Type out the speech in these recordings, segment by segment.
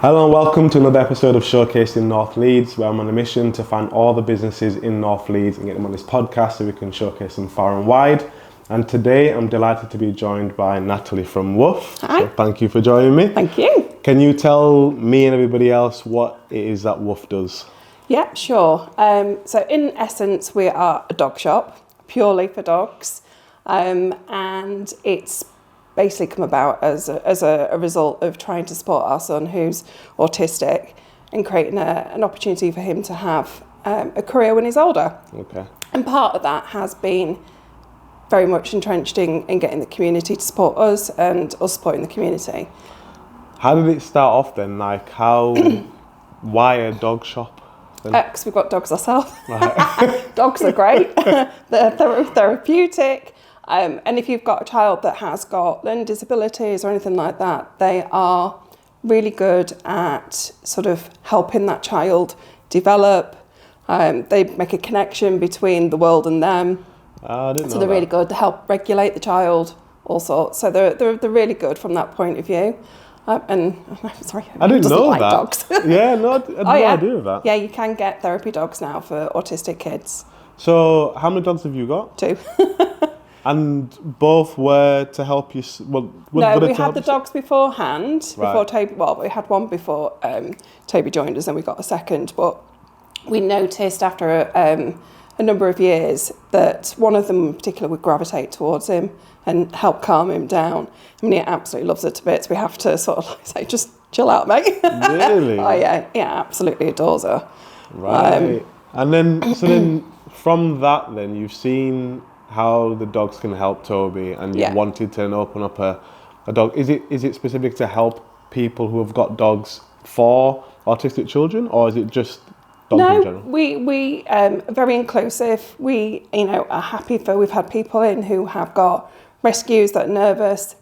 Hello and welcome to another episode of Showcasing North Leeds, where I'm on a mission to find all the businesses in North Leeds and get them on this podcast so we can showcase them far and wide. And today I'm delighted to be joined by Natalie from Woof. Hi. So thank you for joining me. Thank you. Can you tell me and everybody else what it is that Woof does? Yeah, sure. So in essence, we are a dog shop, purely for dogs. And it's basically come about as a result of trying to support our son who's autistic and creating an opportunity for him to have a career when he's older. Okay. And part of that has been very much entrenched in getting the community to support us and us supporting the community. How did it start off then? Like why a dog shop? Because we've got dogs ourselves. Right. Dogs are great. They're therapeutic. And if you've got a child that has got learning disabilities or anything like that, they are really good at sort of helping that child develop. They make a connection between the world and them. I didn't know so they're really good to help regulate the child, all sorts. So they're really good from that point of view. And I'm sorry, I didn't know like that. Dogs. Yeah, no, I had no idea of that. Yeah, you can get therapy dogs now for autistic kids. So how many dogs have you got? 2. And both were to help you. Well, no, we had the dogs beforehand. Right. Before Toby, well, we had one before Toby joined us, and we got a second. But we noticed after a number of years that one of them in particular would gravitate towards him and help calm him down. I mean, he absolutely loves it to bits. We have to sort of like say, just chill out, mate. Really? Oh yeah, absolutely adores her. Right. And then from that, then you've seen how the dogs can help Toby, and you wanted to open up a dog. Is it specific to help people who have got dogs for autistic children, or is it just dogs in general? No, we are very inclusive. We are happy we've had people in who have got rescues that are nervous,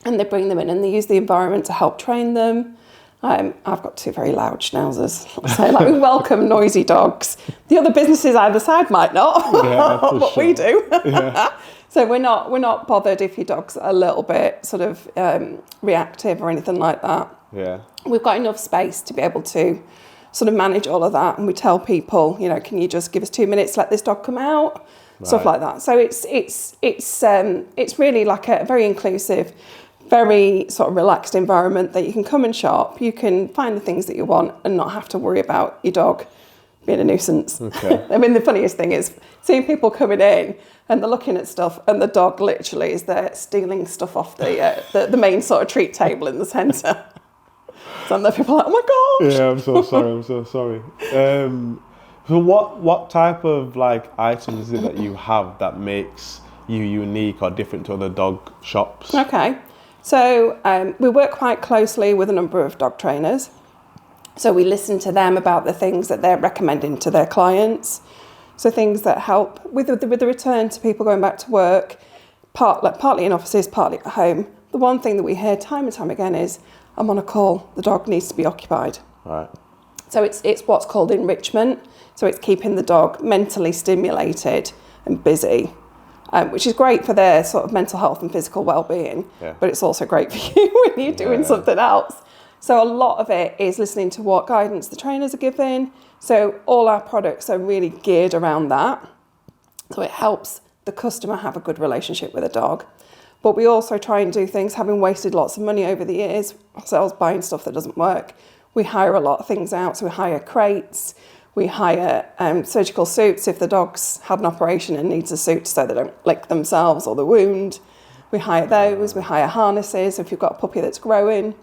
and they bring them in and they use the environment to help train them. I've got 2 very loud schnauzers, so we welcome noisy dogs. The other businesses either side might not, but we do. Yeah. So we're not bothered if your dog's a little bit sort of reactive or anything like that. Yeah. We've got enough space to be able to sort of manage all of that, and we tell people, can you just give us 2 minutes, let this dog come out, stuff like that. So it's really like a very inclusive, very sort of relaxed environment that you can come and shop. You can find the things that you want and not have to worry about your dog being a nuisance. Okay. I mean, the funniest thing is seeing people coming in and they're looking at stuff and the dog literally is there stealing stuff off the main sort of treat table in the centre. So the people are like, oh my gosh. Yeah, I'm so sorry. So what type of items is it that you have that makes you unique or different to other dog shops? Okay. So we work quite closely with a number of dog trainers. So we listen to them about the things that they're recommending to their clients. So things that help with the return to people going back to work, partly in offices, partly at home. The one thing that we hear time and time again is, I'm on a call, the dog needs to be occupied. Right. So it's what's called enrichment. So it's keeping the dog mentally stimulated and busy. Which is great for their sort of mental health and physical well-being, but it's also great for you when you're doing something else. So a lot of it is listening to what guidance the trainers are giving. So all our products are really geared around that. So it helps the customer have a good relationship with a dog. But we also try and do things, having wasted lots of money over the years, ourselves buying stuff that doesn't work. We hire a lot of things out. So we hire crates. We hire surgical suits if the dog's had an operation and needs a suit so they don't lick themselves or the wound. We hire those. We hire harnesses if you've got a puppy that's growing.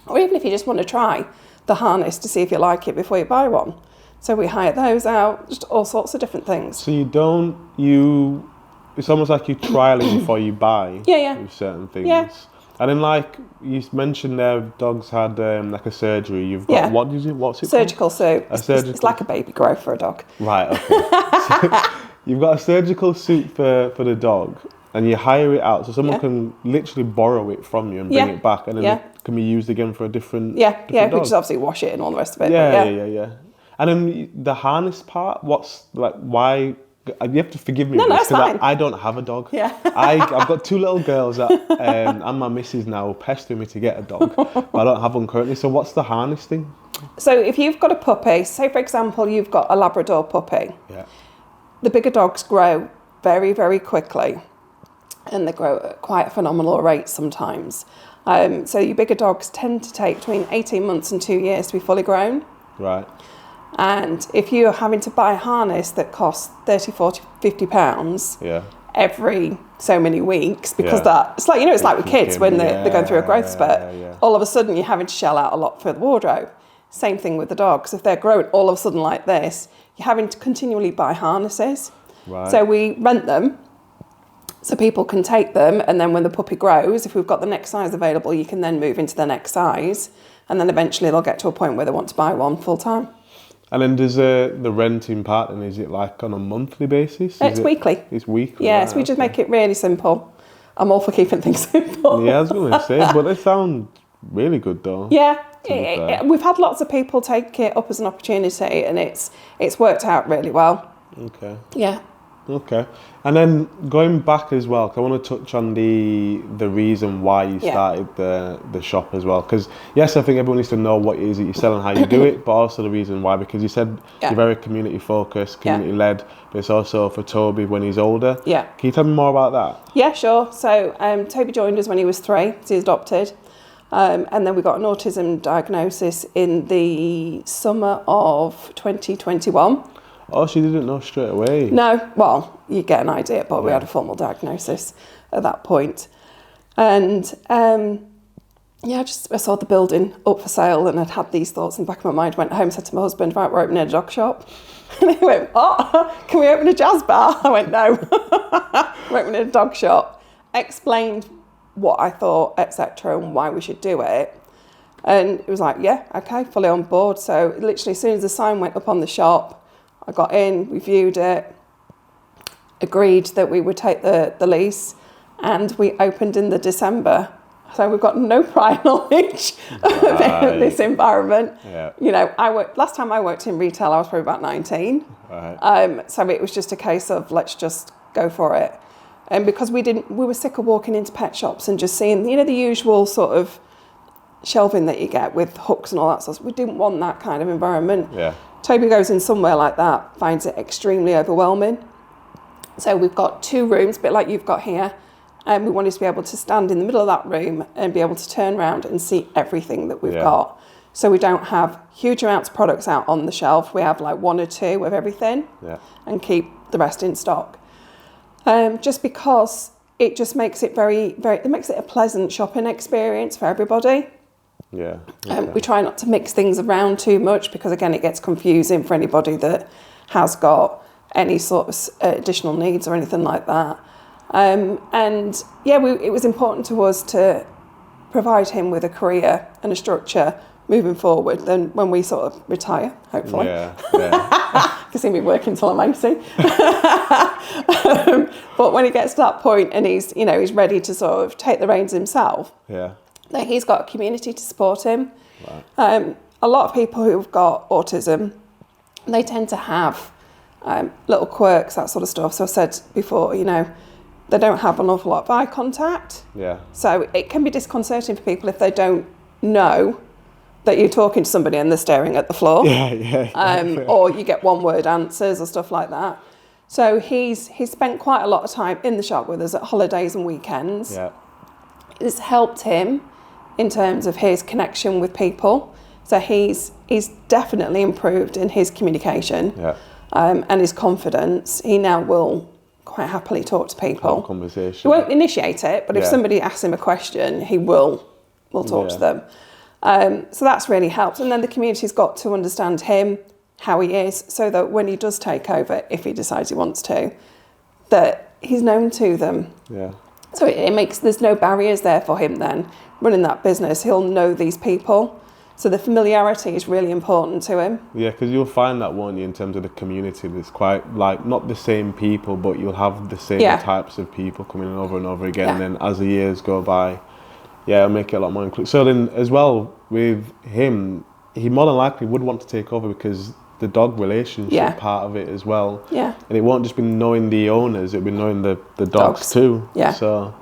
Or even if you just want to try the harness to see if you like it before you buy one. So we hire those out, just all sorts of different things. So it's almost like you trialing before you buy certain things. Yeah. And then you mentioned there, dogs had a surgery. You've got, what's it surgical suit. Surgical. It's like a baby grow for a dog. Right, okay. So you've got a surgical suit for the dog and you hire it out so someone can literally borrow it from you and bring it back and then it can be used again for a different we dog. just obviously wash it and all the rest of it. Yeah. And then the harness part, why you have to forgive me. No, it's fine. I don't have a dog. Yeah. I've got 2 little girls that, and my missus now pestering me to get a dog, but I don't have one currently. So what's the harness thing? So if you've got a puppy, say for example, you've got a Labrador puppy. Yeah. The bigger dogs grow very, very quickly, and they grow at quite a phenomenal rate sometimes. So your bigger dogs tend to take between 18 months and 2 years to be fully grown. Right. And if you're having to buy a harness that costs 30, 40, 50 pounds every so many weeks, because it's like, it's like with kids when they're going through a growth spurt, all of a sudden you're having to shell out a lot for the wardrobe. Same thing with the dogs. If they're growing all of a sudden like this, you're having to continually buy harnesses. Right. So we rent them so people can take them, and then when the puppy grows, if we've got the next size available, you can then move into the next size, and then eventually they'll get to a point where they want to buy one full time. And then does the renting part, and is it like on a monthly basis? It's weekly. It's weekly. Yes, right, we just make it really simple. I'm all for keeping things simple. Yeah, I was going to say, but they sound really good though. Yeah, we've had lots of people take it up as an opportunity, and it's worked out really well. Okay. Yeah. Okay. And then going back as well, 'cause I want to touch on the reason why you started the shop as well. Because yes, I think everyone needs to know what it is that you're selling, how you do it, but also the reason why. Because you said you're very community focused, community led, but it's also for Toby when he's older. Yeah. Can you tell me more about that? Yeah, sure. So Toby joined us when he was 3, so he's adopted. And then we got an autism diagnosis in the summer of 2021. Oh, she didn't know straight away. No, well, you get an idea, but we had a formal diagnosis at that point. And I saw the building up for sale, and I'd had these thoughts in the back of my mind. Went home, said to my husband, right, we're opening a dog shop. And he went, oh, can we open a jazz bar? I went, no, we're opening a dog shop. Explained what I thought, etc., and why we should do it. And it was like, yeah, okay, fully on board. So literally as soon as the sign went up on the shop, I got in, we viewed it, agreed that we would take the lease, and we opened in the December. So we've got no prior knowledge of this environment. Yeah. Last time I worked in retail, I was probably about 19. Right. So it was just a case of let's just go for it. And because we were sick of walking into pet shops and just seeing, the usual sort of shelving that you get with hooks and all that stuff. We didn't want that kind of environment. Yeah. Toby goes in somewhere like that, finds it extremely overwhelming. So we've got 2 rooms, a bit like you've got here, and we wanted to be able to stand in the middle of that room and be able to turn around and see everything that we've got. So we don't have huge amounts of products out on the shelf. We have like 1 or 2 of everything and keep the rest in stock. Just because it just makes it it makes it a pleasant shopping experience for everybody. Yeah. Okay. We try not to mix things around too much because, again, it gets confusing for anybody that has got any sort of additional needs or anything like that. It was important to us to provide him with a career and a structure moving forward than when we sort of retire, hopefully. Yeah. You can see me working till I'm 80. But when he gets to that point and he's ready to sort of take the reins himself. Yeah. That he's got a community to support him. Right. A lot of people who've got autism, they tend to have little quirks, that sort of stuff. So I said before, they don't have an awful lot of eye contact. Yeah. So it can be disconcerting for people if they don't know that you're talking to somebody and they're staring at the floor. Or you get one-word answers or stuff like that. So he's spent quite a lot of time in the shop with us at holidays and weekends. Yeah. It's helped him in terms of his connection with people. So he's definitely improved in his communication and his confidence. He now will quite happily talk to people. Have conversation. He won't initiate it, but if somebody asks him a question, he will talk to them. So that's really helped. And then the community's got to understand him, how he is, so that when he does take over, if he decides he wants to, that he's known to them. Yeah. So there's no barriers there for him then. Running that business, he'll know these people. So the familiarity is really important to him. Yeah, because you'll find that, won't you, in terms of the community, there's quite, like, not the same people, but you'll have the same types of people coming in over and over again. And then as the years go by, it'll make it a lot more inclusive. So then as well, with him, he more than likely would want to take over because the dog relationship part of it as well. Yeah. And it won't just be knowing the owners, it'll be knowing the dogs too. Yeah. So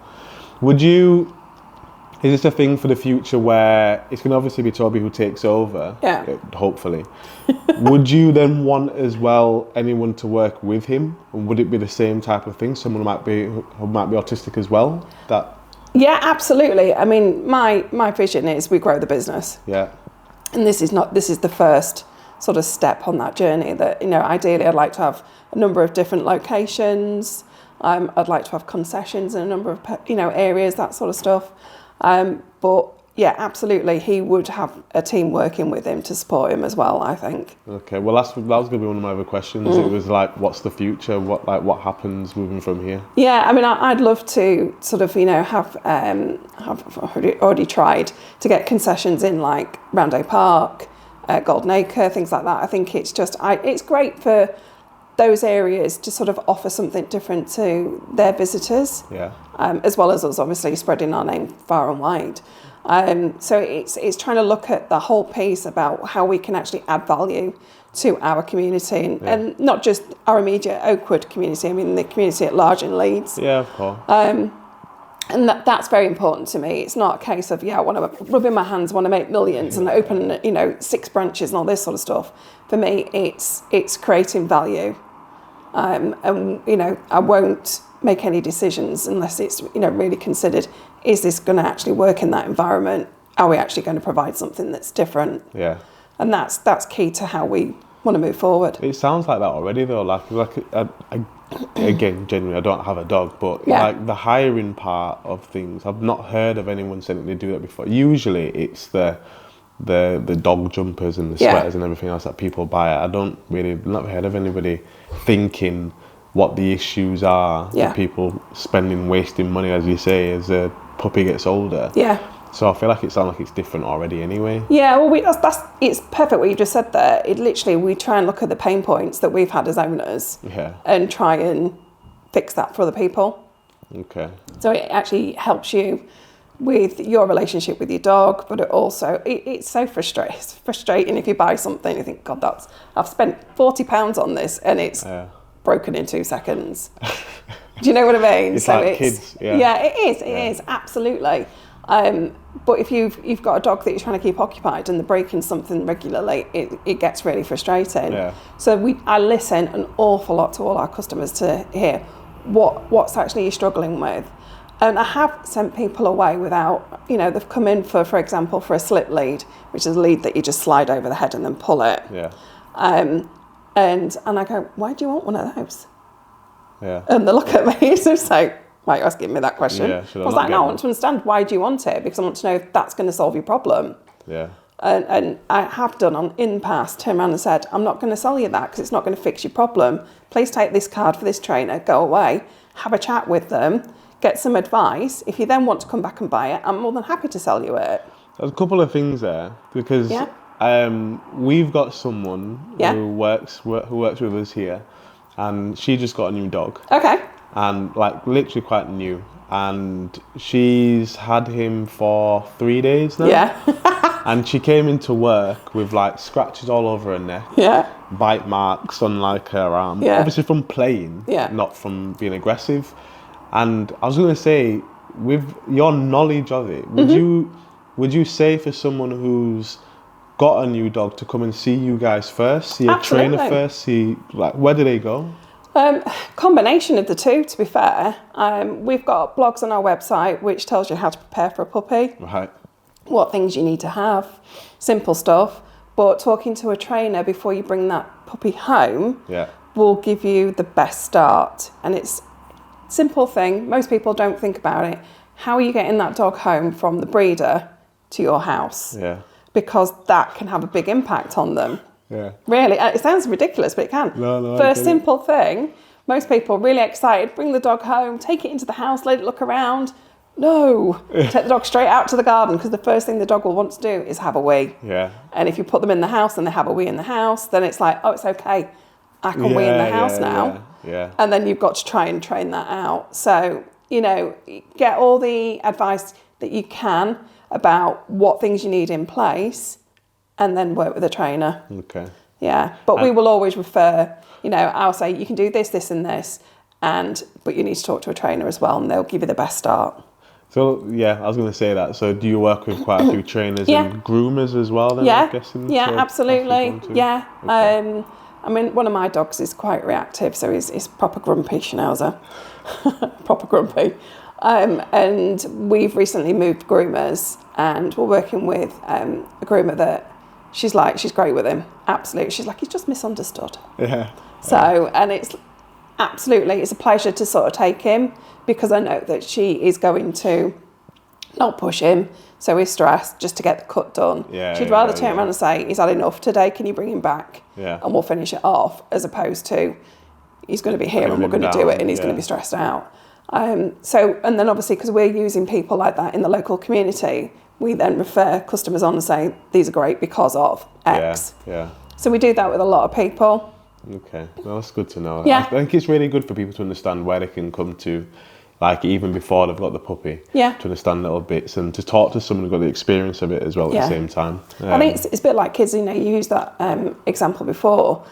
is this a thing for the future where it's going to obviously be Toby who takes over? Yeah. Hopefully. Would you then want as well anyone to work with him? And would it be the same type of thing? Someone who might be autistic as well? Yeah, absolutely. I mean, my vision is we grow the business. Yeah. And this is the first sort of step on that journey that, ideally I'd like to have a number of different locations. I'd like to have concessions in a number of, areas, that sort of stuff. But yeah, absolutely, he would have a team working with him to support him as well, I think. Okay, well that was going to be one of my other questions. It was like, what's the future? What happens moving from here? Yeah, I mean, I'd love to sort of, have already tried to get concessions in like Roundhay Park, Golden Acre, things like that. I think it's just, it's great for those areas to sort of offer something different to their visitors. Yeah. As well as us obviously spreading our name far and wide. So it's trying to look at the whole piece about how we can actually add value to our community and not just our immediate Oakwood community, I mean the community at large in Leeds. Yeah, of course. And that's very important to me. It's not a case of, I want to rub in my hands, want to make millions and open, 6 branches and all this sort of stuff. For me, it's creating value. And, I won't make any decisions unless it's, really considered, is this going to actually work in that environment? Are we actually going to provide something that's different? Yeah. And that's key to how we want to move forward. It sounds like that already though. Again, genuinely, I don't have a dog, but like the hiring part of things, I've not heard of anyone saying that they do that before. Usually it's the dog jumpers and the sweaters and everything else that people buy. I've not heard of anybody thinking what the issues are that people wasting money, as you say, as a puppy gets older. Yeah. So I feel like it sounds like it's different already anyway. Yeah, well, it's perfect what you just said there. We try and look at the pain points that we've had as owners and try and fix that for other people. Okay. So it actually helps you with your relationship with your dog, but it's so frustrating if you buy something, you think, God, I've spent £40 on this and it's broken in 2 seconds. Do you know what I mean? It's like kids. Yeah, it is, absolutely. But if you've got a dog that you're trying to keep occupied and they're breaking something regularly, it gets really frustrating. Yeah. So I listen an awful lot to all our customers to hear what's actually you're struggling with. And I have sent people away without, they've come in for example, for a slip lead, which is a lead that you just slide over the head and then pull it. Yeah. And I go, why do you want one of those? Yeah. And they look at me and they say, why are you asking me that question? Yeah, I was like, no, I want to understand, why do you want it? Because I want to know if that's going to solve your problem. Yeah. And I have done in the past, turned around and said, I'm not going to sell you that because it's not going to fix your problem. Please take this card for this trainer, go away, have a chat with them, get some advice. If you then want to come back and buy it, I'm more than happy to sell you it. There's a couple of things there because we've got someone who works with us here, and she just got a new dog. Okay. And literally quite new, and she's had him for 3 days now. Yeah. And she came into work with scratches all over her neck. Yeah. Bite marks on her arm. Yeah. Obviously from playing. Yeah. Not from being aggressive. And I was going to say, with your knowledge of it, would you say for someone who's got a new dog to come and see you guys first, see a trainer first, see where do they go? Combination of the two, to be fair. We've got blogs on our website which tells you how to prepare for a puppy. Right. What things you need to have, simple stuff. But talking to a trainer before you bring that puppy home will give you the best start. And it's simple thing. Most people don't think about it. How are you getting that dog home from the breeder to your house? Yeah. Because that can have a big impact on them. Yeah. Really, it sounds ridiculous, but it can. No, First simple thing, most people really excited, bring the dog home, take it into the house, let it look around. No, take the dog straight out to the garden because the first thing the dog will want to do is have a wee. Yeah. And if you put them in the house and they have a wee in the house, then it's like, oh, it's okay. I can wee in the house now. Yeah. And then you've got to try and train that out. So, get all the advice that you can about what things you need in place and then work with a trainer. Okay. Yeah, but we will always refer, you know, I'll say you can do this, this and this, but you need to talk to a trainer as well and they'll give you the best start. So, yeah, I was going to say that. So do you work with quite a few trainers and groomers as well then, Yeah, I'm guessing? yeah, So absolutely. Yeah. Okay. I mean, one of my dogs is quite reactive, so he's proper grumpy schnauzer. Proper grumpy. And we've recently moved groomers and we're working with a groomer that she's great with him. Absolutely. She's like, he's just misunderstood. Yeah. So, and it's a pleasure to sort of take him because I know that she is going to not push him, so he's stressed just to get the cut done. She'd rather turn around and say, he's had enough today, can you bring him back? Yeah. And we'll finish it off, as opposed to, he's going to be here and we're going to do it and he's going to be stressed out. So, and then obviously, because we're using people like that in the local community, we then refer customers on and say, these are great because of X. Yeah. So we do that with a lot of people. Okay, well, that's good to know. Yeah. I think it's really good for people to understand where they can come to, like even before they've got the puppy, to understand little bits and to talk to someone who's got the experience of it as well at the same time. I think it's a bit like kids, you know, you used that example before.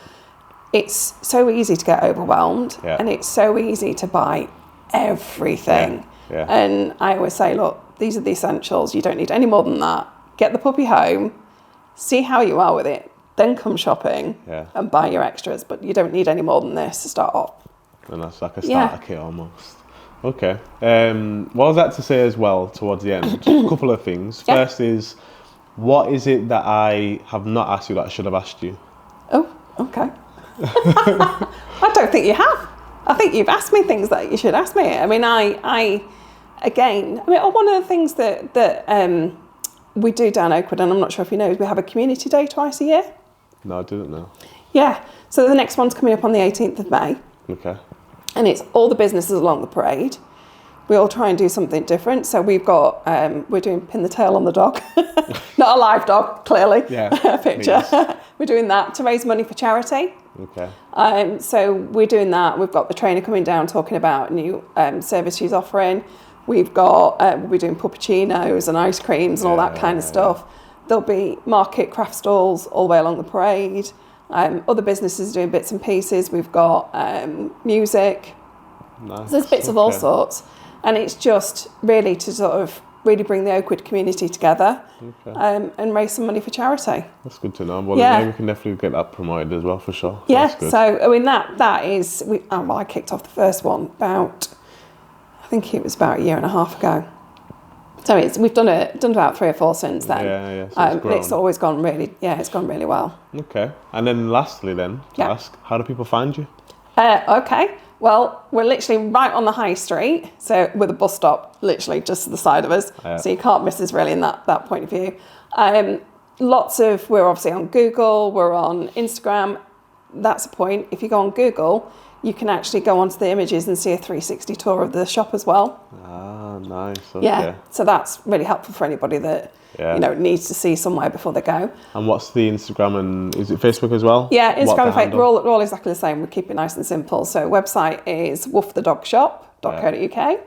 It's so easy to get overwhelmed and it's so easy to buy everything. And I always say, look, these are the essentials. You don't need any more than that. Get the puppy home, see how you are with it, then come shopping and buy your extras. But you don't need any more than this to start off. And that's like a starter kit almost. Okay. What I was at to say as well towards the end, a couple of things. First is, what is it that I have not asked you that I should have asked you? Oh, okay. I don't think you have. I think you've asked me things that you should ask me. I mean, one of the things that we do down Oakwood, and I'm not sure if you know, is we have a community day twice a year. No, I didn't know. Yeah. So the next one's coming up on the 18th of May. Okay. And it's all the businesses along the parade. We all try and do something different. So we've got, we're doing pin the tail on the dog. Not a live dog, clearly. Yeah. A picture. We're doing that to raise money for charity. Okay. So we're doing that. We've got the trainer coming down talking about a new service she's offering. We've got, we're doing puppuccinos and ice creams and all that kind of stuff. There'll be market craft stalls all the way along the parade. Other businesses doing bits and pieces. We've got music. Nice. So there's bits of all sorts. And it's just really to sort of really bring the Oakwood community together and raise some money for charity. That's good to know. Well, maybe we can definitely get that promoted as well, for sure. Yeah, so I mean, that is, I kicked off the first one about, I think it was about a year and a half ago. So we've done about 3 or 4 since then. Yeah. So it's always gone really, it's gone really well. Okay. And then lastly then, to ask, how do people find you? Okay. Well, we're literally right on the high street, so with a bus stop literally just to the side of us. So you can't miss us really in that point of view. We're obviously on Google, we're on Instagram. That's a point. If you go on Google, you can actually go onto the images and see a 360 tour of the shop as well. Ah, nice. Okay. Yeah, so that's really helpful for anybody that needs to see somewhere before they go. And what's the Instagram and is it Facebook as well? Yeah, Instagram and Facebook, we're all exactly the same. We keep it nice and simple. So website is woofthedogshop.co.uk.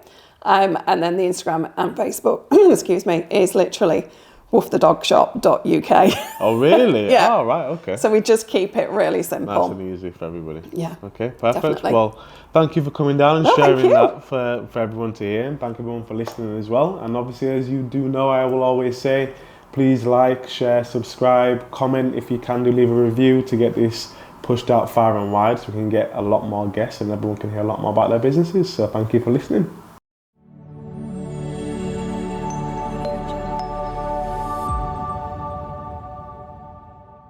And then the Instagram and Facebook, excuse me, is literally woofthedogshop.uk. Oh, really? Yeah. Oh, right, okay. So we just keep it really simple. Nice and easy for everybody. Yeah. Okay, perfect. Definitely. Well, thank you for coming down and sharing that for everyone to hear. And thank everyone for listening as well. And obviously, as you do know, I will always say, please like, share, subscribe, comment if you can do, leave a review to get this pushed out far and wide so we can get a lot more guests and everyone can hear a lot more about their businesses. So thank you for listening.